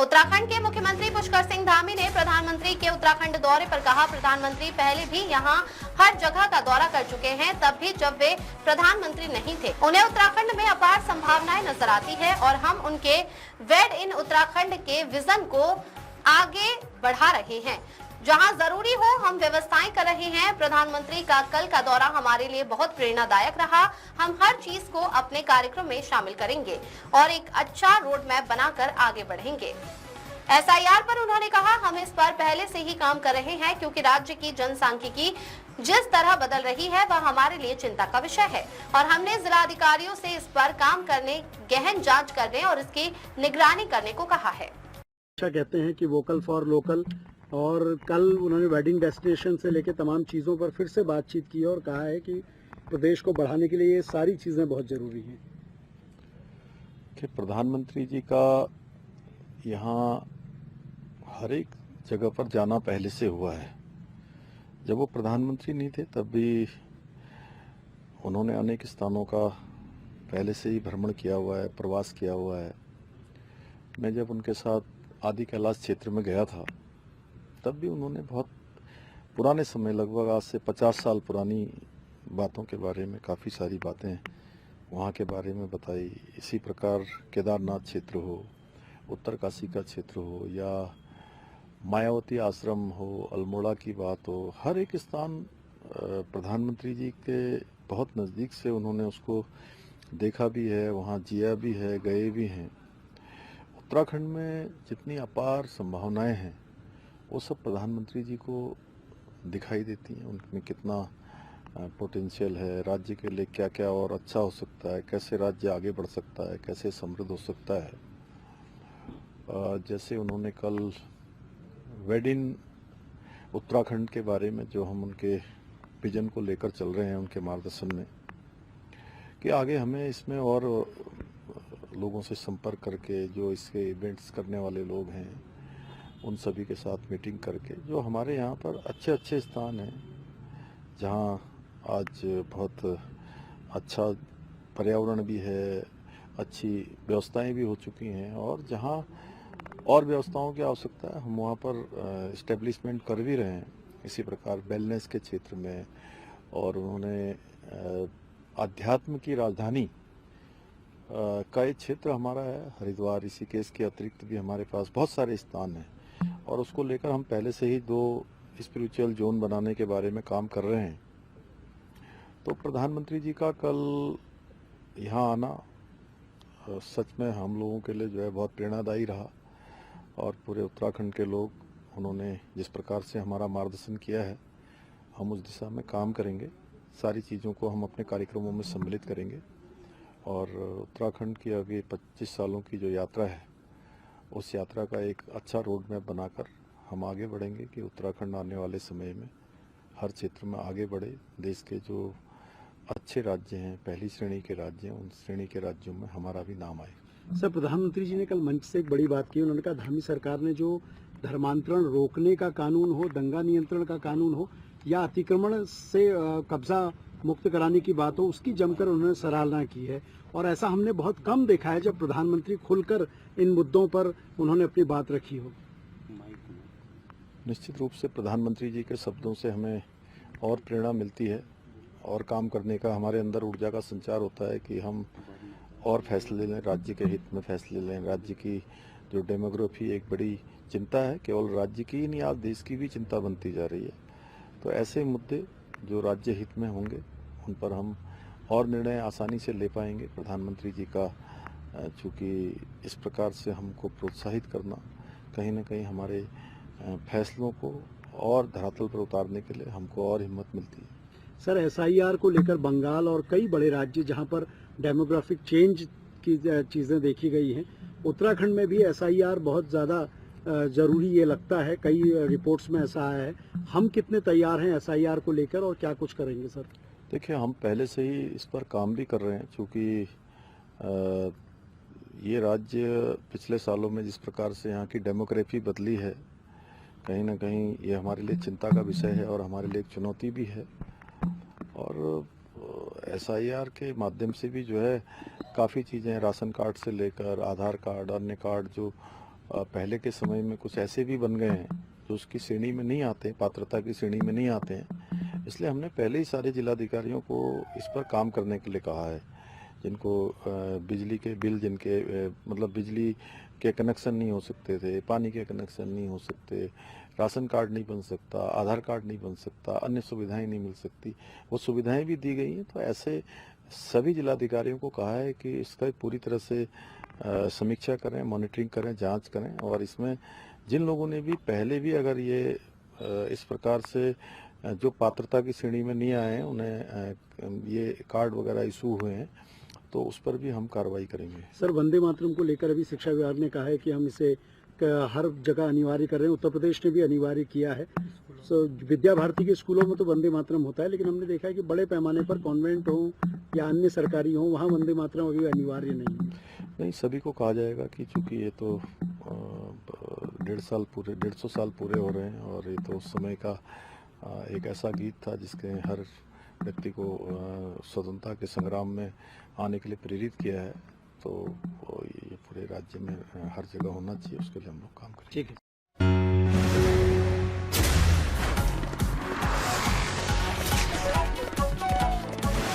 उत्तराखंड के मुख्यमंत्री पुष्कर सिंह धामी ने प्रधानमंत्री के उत्तराखंड दौरे पर कहा, प्रधानमंत्री पहले भी यहां हर जगह का दौरा कर चुके हैं, तब भी जब वे प्रधानमंत्री नहीं थे। उन्हें उत्तराखंड में अपार संभावनाएं नजर आती है और हम उनके वेड इन उत्तराखंड के विजन को आगे बढ़ा रहे हैं। जहां जरूरी हो हम व्यवस्थाएं कर रहे हैं। प्रधानमंत्री का कल का दौरा हमारे लिए बहुत प्रेरणादायक रहा। हम हर चीज को अपने कार्यक्रम में शामिल करेंगे और एक अच्छा रोड मैप बनाकर आगे बढ़ेंगे। एसआईआर पर उन्होंने कहा, हम इस पर पहले से ही काम कर रहे हैं क्योंकि राज्य की जनसांख्यिकी जिस तरह बदल रही है वह हमारे लिए चिंता का विषय है और हमने जिलाधिकारियों से इस पर काम करने, गहन जांच करने और इसकी निगरानी करने को कहा है। कहते हैं कि वोकल फॉर लोकल, और कल उन्होंने वेडिंग डेस्टिनेशन से लेकर तमाम चीज़ों पर फिर से बातचीत की और कहा है कि प्रदेश को बढ़ाने के लिए ये सारी चीज़ें बहुत ज़रूरी हैं। कि प्रधानमंत्री जी का यहाँ हर एक जगह पर जाना पहले से हुआ है। जब वो प्रधानमंत्री नहीं थे तब भी उन्होंने अनेक स्थानों का पहले से ही भ्रमण किया हुआ है, प्रवास किया हुआ है। मैं जब उनके साथ आदि कैलाश क्षेत्र में गया था तब भी उन्होंने बहुत पुराने समय, लगभग आज से 50 साल पुरानी बातों के बारे में काफ़ी सारी बातें वहाँ के बारे में बताई। इसी प्रकार केदारनाथ क्षेत्र हो, उत्तरकाशी का क्षेत्र हो या मायावती आश्रम हो, अल्मोड़ा की बात हो, हर एक स्थान प्रधानमंत्री जी के बहुत नज़दीक से उन्होंने उसको देखा भी है, वहाँ जिया भी है, गए भी हैं। उत्तराखंड में जितनी अपार संभावनाएं हैं वो सब प्रधानमंत्री जी को दिखाई देती हैं। उनमें कितना पोटेंशियल है, राज्य के लिए क्या क्या और अच्छा हो सकता है, कैसे राज्य आगे बढ़ सकता है, कैसे समृद्ध हो सकता है। जैसे उन्होंने कल वेड इन उत्तराखंड के बारे में, जो हम उनके विजन को लेकर चल रहे हैं उनके मार्गदर्शन में, कि आगे हमें इसमें और लोगों से संपर्क करके, जो इसके इवेंट्स करने वाले लोग हैं उन सभी के साथ मीटिंग करके, जो हमारे यहाँ पर अच्छे अच्छे स्थान हैं जहाँ आज बहुत अच्छा पर्यावरण भी है, अच्छी व्यवस्थाएं भी हो चुकी हैं और जहाँ और व्यवस्थाओं की आवश्यकता है हम वहाँ पर इस्टेब्लिशमेंट कर भी रहे हैं। इसी प्रकार वेलनेस के क्षेत्र में, और उन्होंने अध्यात्म की राजधानी का एक क्षेत्र हमारा है हरिद्वार, ऋषिकेश के अतिरिक्त भी हमारे पास बहुत सारे स्थान हैं और उसको लेकर हम पहले से ही 2 स्पिरिचुअल जोन बनाने के बारे में काम कर रहे हैं। तो प्रधानमंत्री जी का कल यहाँ आना सच में हम लोगों के लिए जो है बहुत प्रेरणादायी रहा और पूरे उत्तराखंड के लोग, उन्होंने जिस प्रकार से हमारा मार्गदर्शन किया है हम उस दिशा में काम करेंगे। सारी चीज़ों को हम अपने कार्यक्रमों में सम्मिलित करेंगे और उत्तराखंड की अभी 25 सालों की जो यात्रा है उस यात्रा का एक अच्छा रोड मैप बनाकर हम आगे बढ़ेंगे कि उत्तराखंड आने वाले समय में हर क्षेत्र में आगे बढ़े। देश के जो अच्छे राज्य हैं, पहली श्रेणी के राज्य हैं, उन श्रेणी के राज्यों में हमारा भी नाम आए। सर, प्रधानमंत्री जी ने कल मंच से एक बड़ी बात की। उन्होंने कहा धामी सरकार ने जो धर्मांतरण रोकने का कानून हो, दंगा नियंत्रण का कानून हो या अतिक्रमण से कब्जा मुक्त कराने की बात हो, उसकी जमकर उन्होंने सराहना की है और ऐसा हमने बहुत कम देखा है जब प्रधानमंत्री खुलकर इन मुद्दों पर उन्होंने अपनी बात रखी हो। निश्चित रूप से प्रधानमंत्री जी के शब्दों से हमें और प्रेरणा मिलती है और काम करने का हमारे अंदर ऊर्जा का संचार होता है कि हम और फैसले लें, राज्य के हित में फैसले लें। राज्य की जो डेमोग्राफी एक बड़ी चिंता है, केवल राज्य की ही नहीं, आज देश की भी चिंता बनती जा रही है। तो ऐसे मुद्दे जो राज्य हित में होंगे उन पर हम और निर्णय आसानी से ले पाएंगे। प्रधानमंत्री जी का चूँकि इस प्रकार से हमको प्रोत्साहित करना कहीं ना कहीं हमारे फैसलों को और धरातल पर उतारने के लिए हमको और हिम्मत मिलती है। सर, एसआईआर को लेकर बंगाल और कई बड़े राज्य जहां पर डेमोग्राफिक चेंज की चीज़ें देखी गई हैं, उत्तराखंड में भी एसआईआर बहुत ज़्यादा ज़रूरी ये लगता है। कई रिपोर्ट्स में ऐसा आया है। हम कितने तैयार हैं एसआईआर को लेकर और क्या कुछ करेंगे सर? देखिए, हम पहले से ही इस पर काम भी कर रहे हैं, क्योंकि ये राज्य पिछले सालों में जिस प्रकार से यहाँ की डेमोग्राफी बदली है, कहीं ना कहीं ये हमारे लिए चिंता का विषय है और हमारे लिए एक चुनौती भी है। और एसआईआर के माध्यम से भी जो है काफ़ी चीज़ें, राशन कार्ड से लेकर आधार कार्ड, अन्य कार्ड जो पहले के समय में कुछ ऐसे भी बन गए हैं जो उसकी श्रेणी में नहीं आते, पात्रता की श्रेणी में नहीं आते हैं। इसलिए हमने पहले ही सारे जिलाधिकारियों को इस पर काम करने के लिए कहा है। जिनको बिजली के बिल, जिनके मतलब बिजली के कनेक्शन नहीं हो सकते थे, पानी के कनेक्शन नहीं हो सकते, राशन कार्ड नहीं बन सकता, आधार कार्ड नहीं बन सकता, अन्य सुविधाएं नहीं मिल सकती, वो सुविधाएं भी दी गई हैं। तो ऐसे सभी जिलाधिकारियों को कहा है कि इसका पूरी तरह से समीक्षा करें, मॉनिटरिंग करें, जांच करें। और इसमें जिन लोगों ने भी पहले भी अगर ये इस प्रकार से जो पात्रता की श्रेणी में नहीं आए हैं, उन्हें ये कार्ड वगैरह इशू हुए हैं, तो उस पर भी हम कार्रवाई करेंगे। सर, वंदे मातरम को लेकर अभी शिक्षा विभाग ने कहा है कि हम इसे हर जगह अनिवार्य कर रहे हैं। उत्तर प्रदेश ने भी अनिवार्य किया है। विद्या भारती के स्कूलों में तो वंदे मातरम होता है, लेकिन हमने देखा है कि बड़े पैमाने पर कॉन्वेंट हो या अन्य सरकारी हो, वहाँ वंदे मातरम अभी अनिवार्य नहीं है। नहीं, सभी को कहा जाएगा कि चूंकि ये तो 150 साल पूरे हो रहे हैं और ये तो उस समय का एक ऐसा गीत था जिसके हर व्यक्ति को स्वतंत्रता के संग्राम में आने के लिए प्रेरित किया है। तो ये पूरे राज्य में हर जगह होना चाहिए, उसके लिए हम लोग काम करेंगे। ठीक है।